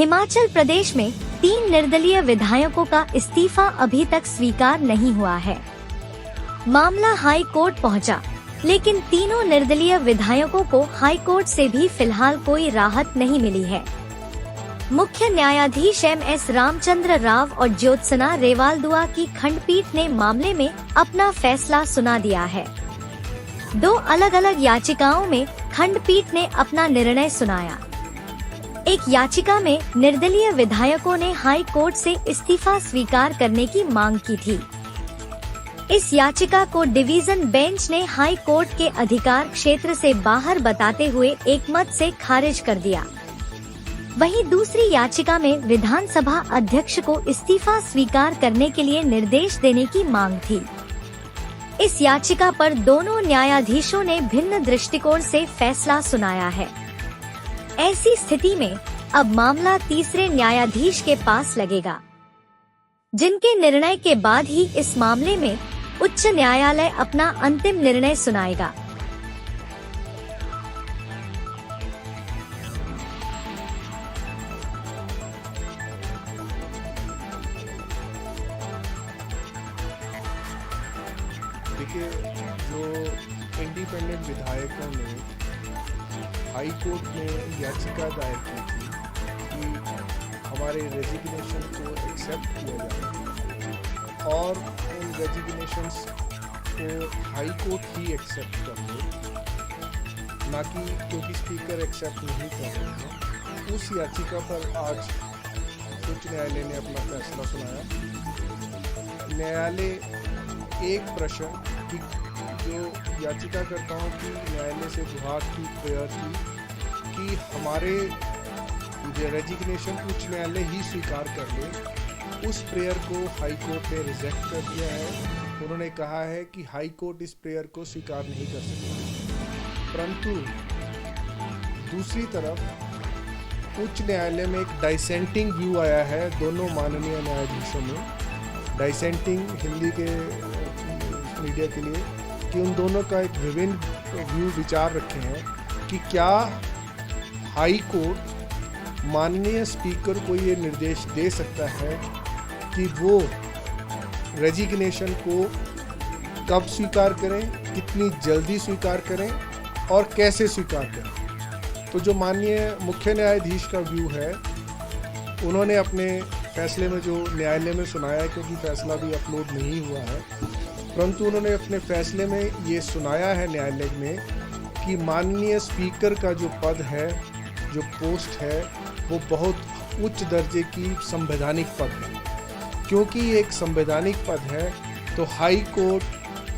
हिमाचल प्रदेश में 3 निर्दलीय विधायकों का इस्तीफा अभी तक स्वीकार नहीं हुआ है। मामला हाई कोर्ट पहुंचा, लेकिन तीनों निर्दलीय विधायकों को हाई कोर्ट से भी फिलहाल कोई राहत नहीं मिली है। मुख्य न्यायाधीश MS रामचंद्र राव और ज्योत्सना रेवालदुआ की खंडपीठ ने मामले में अपना फैसला सुना दिया है। 2 अलग अलग याचिकाओं में खंडपीठ ने अपना निर्णय सुनाया। एक याचिका में निर्दलीय विधायकों ने हाई कोर्ट से इस्तीफा स्वीकार करने की मांग की थी। इस याचिका को डिवीजन बेंच ने हाई कोर्ट के अधिकार क्षेत्र से बाहर बताते हुए एकमत से खारिज कर दिया। वहीं दूसरी याचिका में विधानसभा अध्यक्ष को इस्तीफा स्वीकार करने के लिए निर्देश देने की मांग थी। इस याचिका पर दोनों न्यायाधीशों ने भिन्न दृष्टिकोण से फैसला सुनाया है। ऐसी स्थिति में अब मामला तीसरे न्यायाधीश के पास लगेगा, जिनके निर्णय के बाद ही इस मामले में उच्च न्यायालय अपना अंतिम निर्णय सुनाएगा। देखिए, जो इंडिपेंडेंट विधायकों ने हाई कोर्ट में याचिका दायर की थी कि हमारे रेजिग्नेशन को एक्सेप्ट किया जाए और उन रेजिग्नेशंस को हाई कोर्ट ही एक्सेप्ट कर ले, ना कि क्योंकि स्पीकर एक्सेप्ट नहीं कर रहे हैं, उस याचिका पर आज उच्च न्यायालय ने अपना फैसला सुनाया। न्यायालय एक प्रश्न की जो याचिकाकर्ताओं की न्यायालय से गुहार की प्रेयर थी कि हमारे रेजिग्नेशन उच्च न्यायालय ही स्वीकार कर ले, उस प्रेयर को हाई कोर्ट ने रिजेक्ट कर दिया है। उन्होंने कहा है कि हाई कोर्ट इस प्रेयर को स्वीकार नहीं कर सकता। परंतु दूसरी तरफ उच्च न्यायालय में एक डाइसेंटिंग व्यू आया है दोनों माननीय न्यायाधीशों में। डाइसेंटिंग हिंदी के मीडिया के लिए कि उन दोनों का एक विभिन्न व्यू विचार रखे हैं कि क्या हाई कोर्ट माननीय स्पीकर को ये निर्देश दे सकता है कि वो रेजिग्नेशन को कब स्वीकार करें, कितनी जल्दी स्वीकार करें और कैसे स्वीकार करें। तो जो माननीय मुख्य न्यायाधीश का व्यू है, उन्होंने अपने फैसले में जो न्यायालय में सुनाया है, क्योंकि फैसला भी अपलोड नहीं हुआ है, परंतु उन्होंने अपने फैसले में ये सुनाया है न्यायालय में कि माननीय स्पीकर का जो पद है, जो पोस्ट है, वो बहुत उच्च दर्जे की संवैधानिक पद है। क्योंकि ये एक संवैधानिक पद है, तो हाई कोर्ट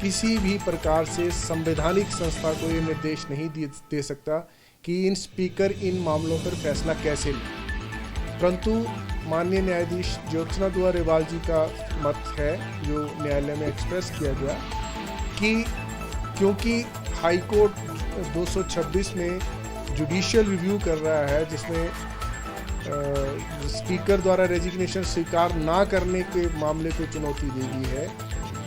किसी भी प्रकार से संवैधानिक संस्था को ये निर्देश नहीं दे सकता कि इन स्पीकर इन मामलों पर फैसला कैसे लें। परंतु माननीय न्यायाधीश ज्योत्सना दुआ रेवाल जी का मत है, जो न्यायालय में एक्सप्रेस किया गया, कि क्योंकि हाई कोर्ट 226 में जुडिशियल रिव्यू कर रहा है, जिसमें स्पीकर द्वारा रेजिग्नेशन स्वीकार ना करने के मामले को चुनौती दे दी है,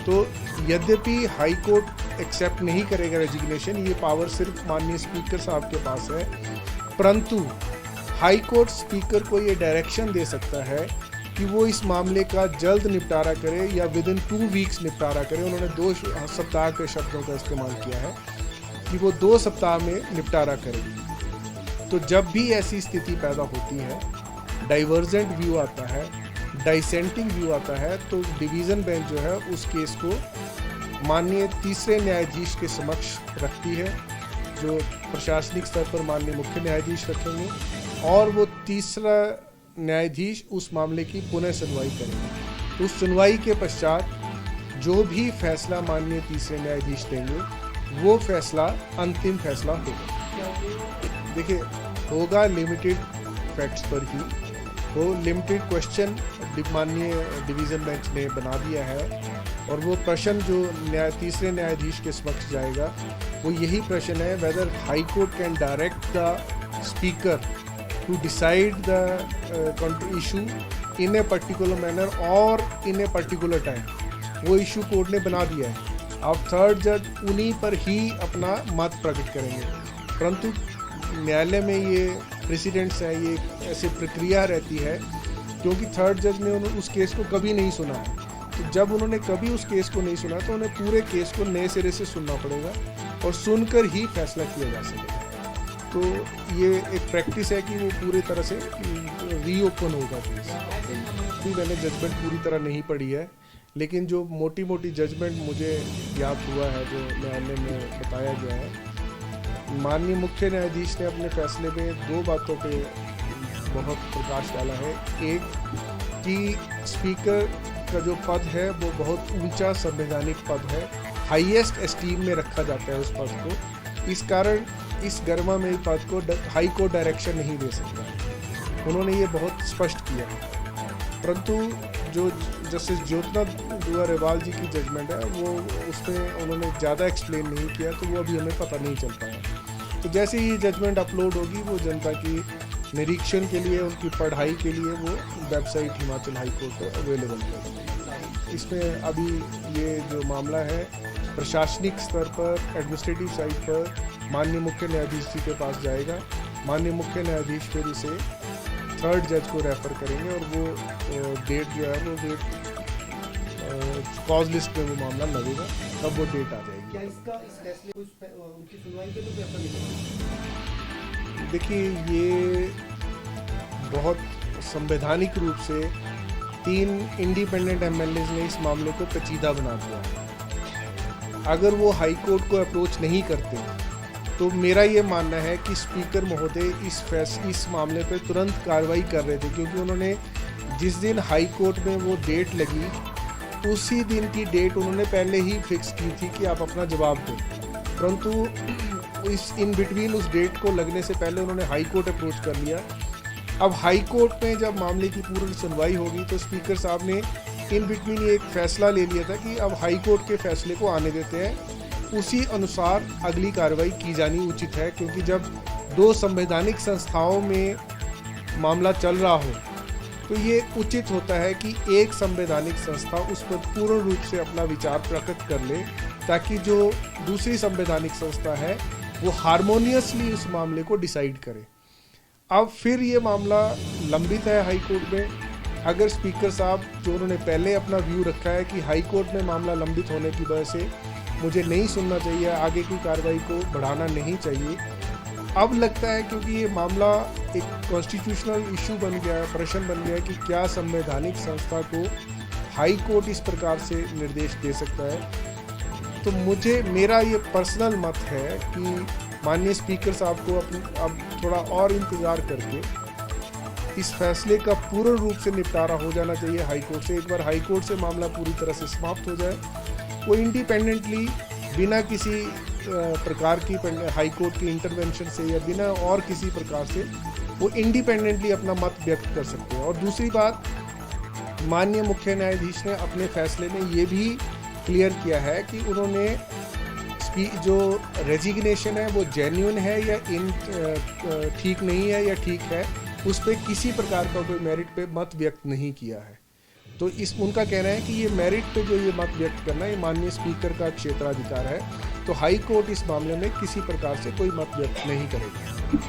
तो यद्यपि हाई कोर्ट एक्सेप्ट नहीं करेगा रेजिग्नेशन, ये पावर सिर्फ माननीय स्पीकर साहब के पास है, परंतु हाई कोर्ट स्पीकर को ये डायरेक्शन दे सकता है कि वो इस मामले का जल्द निपटारा करे या विदिन 2 वीक्स निपटारा करे। उन्होंने 2 सप्ताह के शब्दों का इस्तेमाल किया है कि वो 2 सप्ताह में निपटारा करेगी। तो जब भी ऐसी स्थिति पैदा होती है, डाइवर्जेंट व्यू आता है, डाइसेंटिंग व्यू आता है, तो डिवीज़न बेंच जो है उस केस को माननीय तीसरे न्यायाधीश के समक्ष रखती है, जो प्रशासनिक स्तर पर माननीय मुख्य न्यायाधीश रखेंगे, और वो तीसरा न्यायाधीश उस मामले की पुनः सुनवाई करेंगे। उस सुनवाई के पश्चात जो भी फैसला माननीय तीसरे न्यायाधीश देंगे, वो फैसला अंतिम फैसला होगा। देखिए, होगा लिमिटेड फैक्ट्स पर ही, वो लिमिटेड क्वेश्चन माननीय डिवीज़न बेंच ने बना दिया है, और वो प्रश्न जो तीसरे न्यायाधीश के समक्ष जाएगा, वो यही प्रश्न है, whether high court can direct the speaker to decide the issue in a particular manner or in a particular time। वो इशू कोर्ट ने बना दिया है, अब थर्ड जज उन्हीं पर ही अपना मत प्रकट करेंगे। परंतु न्यायालय में ये प्रेसिडेंट्स हैं, ये ऐसे प्रक्रिया रहती है, क्योंकि थर्ड जज ने उस केस को कभी नहीं सुना है। तो जब उन्होंने कभी उस केस को नहीं सुना तो उन्हें पूरे केस को नए सिरे से सुनना पड़ेगा और सुनकर ही फैसला किया जा सकेगा। तो ये एक प्रैक्टिस है कि वो पूरी तरह से रीओपन होगा केस। भी मैंने जजमेंट पूरी तरह नहीं पढ़ी है, लेकिन जो मोटी मोटी जजमेंट मुझे याद हुआ है, जो न्यायालय में बताया गया है, माननीय मुख्य न्यायाधीश ने अपने फैसले में दो बातों पे बहुत प्रकाश डाला है। एक कि स्पीकर का जो पद है वो बहुत ऊंचा संवैधानिक पद है, हाईएस्ट एस्टीम में रखा जाता है उस पद को। इस कारण इस गरिमा में पद को हाई कोर्ट डायरेक्शन नहीं दे सकता। उन्होंने ये बहुत स्पष्ट किया है। परंतु जो जस्टिस ज्योत्ना दुआ रेवाल जी की जजमेंट है वो उसमें उन्होंने ज़्यादा एक्सप्लेन नहीं किया, तो वो अभी हमें पता नहीं चल पाया। तो जैसे ही जजमेंट अपलोड होगी वो जनता की निरीक्षण के लिए, उनकी पढ़ाई के लिए वो वेबसाइट हिमाचल हाई कोर्ट पर अवेलेबल है। इसमें अभी ये जो मामला है प्रशासनिक स्तर पर, एडमिनिस्ट्रेटिव साइड पर माननीय मुख्य न्यायाधीश जी के पास जाएगा। माननीय मुख्य न्यायाधीश फिर इसे थर्ड जज को रेफर करेंगे और वो डेट जो है वो डेट कॉज लिस्ट में वो मामला लगेगा, तब वो डेट आ जाएगी। क्या इस फैसले को उनकी सुनवाई के लिए पेपर निकलेगा? देखिए, ये बहुत संवैधानिक रूप से 3 इंडिपेंडेंट एमएलएज ने इस मामले को पेचीदा बना दिया है। अगर वो हाई कोर्ट को अप्रोच नहीं करते तो मेरा ये मानना है कि स्पीकर महोदय इस मामले पे तुरंत कार्रवाई कर रहे थे, क्योंकि उन्होंने जिस दिन हाई कोर्ट में वो डेट लगी उसी दिन की डेट उन्होंने पहले ही फिक्स की थी कि आप अपना जवाब दें। परंतु इस इन बिटवीन उस डेट को लगने से पहले उन्होंने हाई कोर्ट अप्रोच कर लिया। अब हाई कोर्ट में जब मामले की पूरी सुनवाई होगी तो स्पीकर साहब ने इन बिटवीन ये एक फैसला ले लिया था कि अब हाई कोर्ट के फैसले को आने देते हैं, उसी अनुसार अगली कार्रवाई की जानी उचित है। क्योंकि जब 2 संवैधानिक संस्थाओं में मामला चल रहा हो तो ये उचित होता है कि एक संवैधानिक संस्था उस पर पूर्ण रूप से अपना विचार प्रकट कर ले, ताकि जो दूसरी संवैधानिक संस्था है वो हारमोनियसली उस मामले को डिसाइड करे। अब फिर ये मामला लंबित है हाई कोर्ट में। अगर स्पीकर साहब जो उन्होंने पहले अपना व्यू रखा है कि हाई कोर्ट में मामला लंबित होने की वजह से मुझे नहीं सुनना चाहिए, आगे की कार्रवाई को बढ़ाना नहीं चाहिए, अब लगता है क्योंकि ये मामला एक कॉन्स्टिट्यूशनल इशू बन गया है, प्रश्न बन गया है कि क्या संवैधानिक संस्था को हाई कोर्ट इस प्रकार से निर्देश दे सकता है। तो मेरा ये पर्सनल मत है कि माननीय स्पीकर साहब को अब थोड़ा और इंतज़ार करके इस फैसले का पूर्ण रूप से निपटारा हो जाना चाहिए हाई कोर्ट से। एक बार हाई कोर्ट से मामला पूरी तरह से समाप्त हो जाए, वो इंडिपेंडेंटली बिना किसी प्रकार की हाई कोर्ट की इंटरवेंशन से या बिना और किसी प्रकार से वो इंडिपेंडेंटली अपना मत व्यक्त कर सकते हैं। और दूसरी बात, माननीय मुख्य न्यायाधीश ने अपने फैसले में ये भी क्लियर किया है कि उन्होंने जो रेजिग्नेशन है वो जेन्युइन है या ठीक नहीं है या ठीक है, उस पर किसी प्रकार का कोई मेरिट पे मत व्यक्त नहीं किया है। तो उनका कहना है कि ये मेरिट पे जो ये मत व्यक्त करना ये माननीय स्पीकर का क्षेत्राधिकार है, तो हाई कोर्ट इस मामले में किसी प्रकार से कोई मत व्यक्त नहीं करेगा।